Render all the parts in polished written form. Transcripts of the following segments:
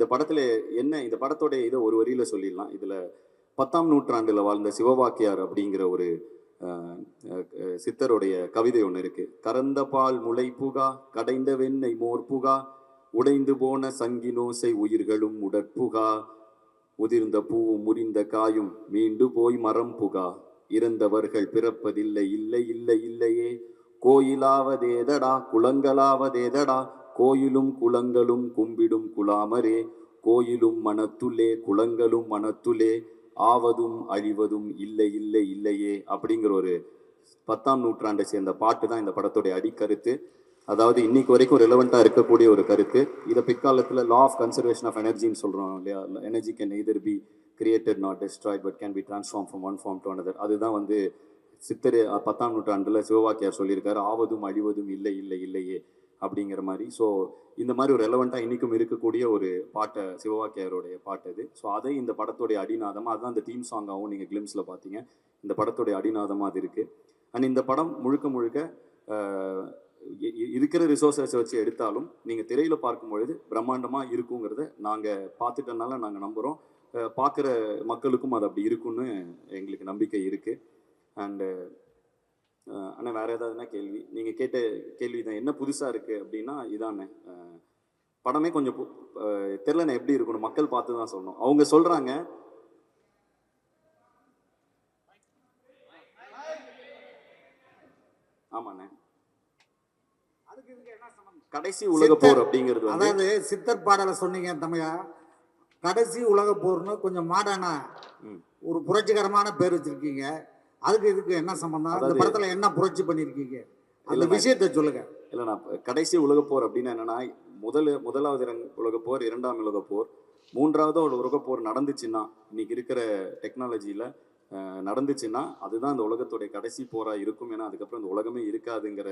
இந்த படத்துல என்ன, இந்த படத்தோட இதை ஒரு வரியில சொல்லிடலாம். இதுல 10ஆம் நூற்றாண்டுல வாழ்ந்த சிவவாக்கியார் அப்படிங்கிற ஒரு சித்தருடைய கவிதை ஒன்று இருக்கு. கறந்த பால் முளை புகா, கடைந்த வெண்ணெய் மோர் புகா, உடைந்து போன சங்கினோசை உயிர்களும் உடற்புகா, உதிர்ந்த பூவும் முறிந்த காயும் மீண்டு போய் மரம் புகா, இறந்தவர்கள் பிறப்பதில்லை இல்லை இல்லை இல்லையே, கோயிலாவதேதடா குளங்களாவதேதடா, கோயிலும் குளங்களும் கும்பிடும் குலாமரே, கோயிலும் மனத்துலே குளங்களும் மனத்துலே, ஆவதும் அழிவதும் இல்லை இல்லை இல்லையே அப்படிங்கிற ஒரு 10ஆம் நூற்றாண்டை சேர்ந்த பாட்டு தான் இந்த படத்துடைய அடிக்கருத்து. அதாவது இன்னைக்கு வரைக்கும் ரெலவெண்ட்டாக இருக்கக்கூடிய ஒரு கருத்து. இதை பிற்காலத்தில் லா ஆஃப் கன்சர்வேஷன் ஆஃப் எனர்ஜின்னு சொல்கிறோம் இல்லையா. Energy can either be created not destroyed but can be transform from one form to another. அதுதான் வந்து சித்தர் 10ஆம் நூற்றாண்டில் சிவவாக்கியார் சொல்லியிருக்காரு, ஆவதும் அழிவதும் இல்லை இல்லை இல்லையே அப்படிங்கிற மாதிரி. ஸோ இந்த மாதிரி ஒரு ரெலவெண்ட்டாக இன்றைக்கும் இருக்கக்கூடிய ஒரு பாட்டை, சிவவாக்கியாரோடைய பாட்டு அது. ஸோ அதை இந்த படத்துடைய அடிநாதமாக, அதுதான் இந்த தீம் சாங்காகவும் நீங்கள் கிளிம்ஸில் பார்த்தீங்க, இந்த படத்துடைய அடிநாதமாக அது இருக்குது. அண்ட் இந்த படம் முழுக்க முழுக்க இருக்கிற ரிசோர்ஸஸ் வச்சு எடுத்தாலும் நீங்கள் திரையில் பார்க்கும்பொழுது பிரம்மாண்டமாக இருக்குங்கிறத நாங்கள் பார்த்துட்டனால நாங்கள் நம்புகிறோம். பார்க்குற மக்களுக்கும் அது அப்படி இருக்குன்னு எங்களுக்கு நம்பிக்கை இருக்குது. அண்டு ஆனால் வேறு ஏதாவதுனா கேள்வி, நீங்கள் கேட்ட கேள்வி தான் என்ன புதுசாக இருக்குது அப்படின்னா இதானே, படமே கொஞ்சம் தெரிலண்ணே எப்படி இருக்கணும், மக்கள் பார்த்து தான் சொல்லணும். அவங்க சொல்கிறாங்க ஆமாண்ணே, கடைசி உலக போர் அப்படிங்கிறது அதாவது சித்தர் பாடலை சொன்னீங்க தமிழா, கடைசி உலக போர்னு கொஞ்சம் மாடர்னா ஒரு புரட்சிகரமான பேர் வச்சிருக்கீங்க. அதுக்கு இதுக்கு என்ன சம்பந்தம்? அந்த படத்துல என்ன புரட்சி பண்ணிருக்கீங்க, அந்த விஷயத்தை சொல்லுங்க. இல்லை, நான் கடைசி உலக போர் அப்படின்னா என்னன்னா, முதலாவது உலக போர், 2ஆம் உலக போர், 3ஆவது ஒரு உலக போர் நடந்துச்சுன்னா, இன்னைக்கு இருக்கிற டெக்னாலஜியில் நடந்துச்சுன்னா அதுதான் அந்த உலகத்துடைய கடைசி போராக இருக்கும். ஏன்னா அதுக்கப்புறம் இந்த உலகமே இருக்காதுங்கிற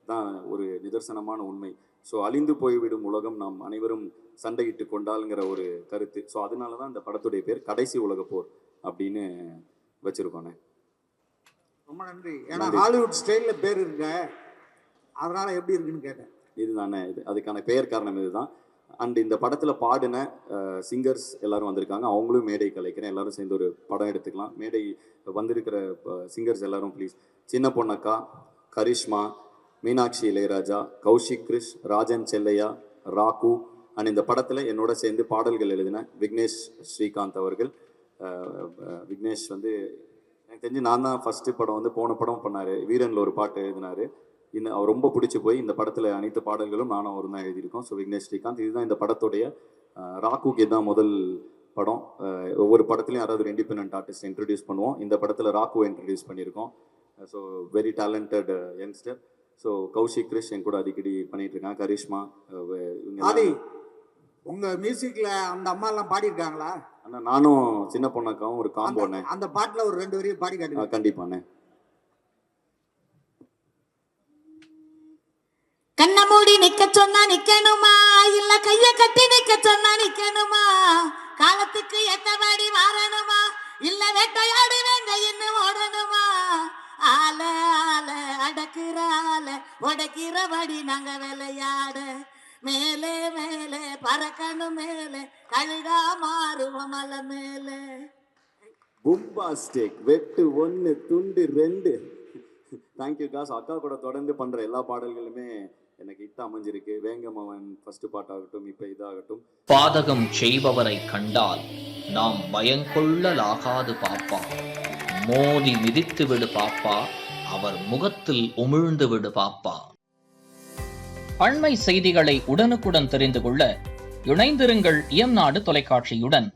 தான் ஒரு நிதர்சனமான உண்மை. ஸோ அழிந்து போய்விடும் உலகம் நாம் அனைவரும் சண்டையிட்டு கொண்டாலுங்கிற ஒரு கருத்து. ஸோ அதனால தான் இந்த படத்துடைய பேர் கடைசி உலக போர் அப்படின்னு வச்சிருக்கோண்ணே. ரொம்ப நன்றி. ஏன்னா ஹாலிவுட் ஸ்டைலில் பேர் இருக்க, அதனால எப்படி இருக்குன்னு கேட்டேன். இதுதானே இது, அதுக்கான பெயர் காரணம் இதுதான். அண்ட் இந்த படத்தில் பாடின சிங்கர்ஸ் எல்லாரும் வந்திருக்காங்க, அவங்களும் மேடை கலைக்கிறேன், எல்லாரும் சேர்ந்து ஒரு படம் எடுத்துக்கலாம். மேடை வந்திருக்கிற சிங்கர்ஸ் எல்லாரும் ப்ளீஸ். சின்ன பொண்ணக்கா, கரிஷ்மா, மீனாட்சி இளையராஜா, கௌஷிக் கிருஷ், ராஜன் செல்லையா, ராகு. அண்ட் இந்த படத்தில் என்னோட சேர்ந்து பாடல்கள் எழுதின விக்னேஷ் ஸ்ரீகாந்த் அவர்கள். விக்னேஷ் வந்து எனக்கு தெரிஞ்சு நான் தான் ஃபஸ்ட்டு படம் வந்து போன படம் பண்ணார், வீரனில் ஒரு பாட்டு எழுதினார். இன்னும் அவர் ரொம்ப பிடிச்சி போய் இந்த படத்தில் அனைத்து பாடல்களும் நானும் அவர் தான் எழுதியிருக்கோம். ஸோ விக்னேஷ் ஸ்ரீகாந்த், இதுதான் இந்த படத்துடைய ராகுக்கு இதுதான் முதல் படம். ஒவ்வொரு படத்துலையும் யாராவது ஒரு இண்டிபெண்டன்ட் ஆர்டிஸ்ட் இன்ட்ரடியூஸ் பண்ணுவோம். இந்த படத்தில் ராகுவை இன்ட்ரடியூஸ் பண்ணியிருக்கோம். So very talented youngster. So Kaushik Krish என் கூட அடிக்கடி பண்ணிட்டு இருக்காங்க, கரிஷ்மா. உங்க மியூசிக்ல அந்த அம்மா எல்லாம் பாடியிருக்காங்களா? அண்ணா நானும் சின்ன பொண்ணாக்காவும் ஒரு காம்போண்ணே. அந்த பாட்டுல ஒரு 2 வரையும் பாடி காட்டுங்க. கண்டிப்பாண்ணே. கண்ண மூடி நிக்க சொன்னா நிக்கணுமா, இல்ல கைய கட்டி நிக்க சொன்னா நிக்கணுமா, காலத்துக்கு ஏத்தபடி மாறணுமா, இல்ல வேட்டையாடு வேங்க இன்னும் ஓடணுமா, ஆல ஆல அடக்குற ஆல உடைக்கிறபடி நாங்க விளையாட, மேலே மேலே பறக்கணும் மேலே கழுகா மாறுவோம் மலை மேலே. பும்பாஸ்டிக், வெட்டு 1 துண்டு 2. Thank you guys. அக்கா கூட தொடர்ந்து பண்ணுற எல்லா பாடல்களுமே எனக்கு இட்ட அமைஞ்சிருக்கு. வேங்கமவன் ஃபர்ஸ்ட் பாட்டாகட்டும், இப்போ இதாகட்டும். பாதகம் செய்பவரை கண்டால் நாம் பயங்கொள்ளலாகாது பாப்பா, மோதி மிதித்து விடு பாப்பா, அவர் முகத்தில் உமிழ்ந்து விடு பாப்பா. அண்மை செய்திகளை உடனுக்குடன் தெரிந்து கொள்ள இணைந்திருங்கள் இயம்நாடு தொலைக்காட்சியுடன்.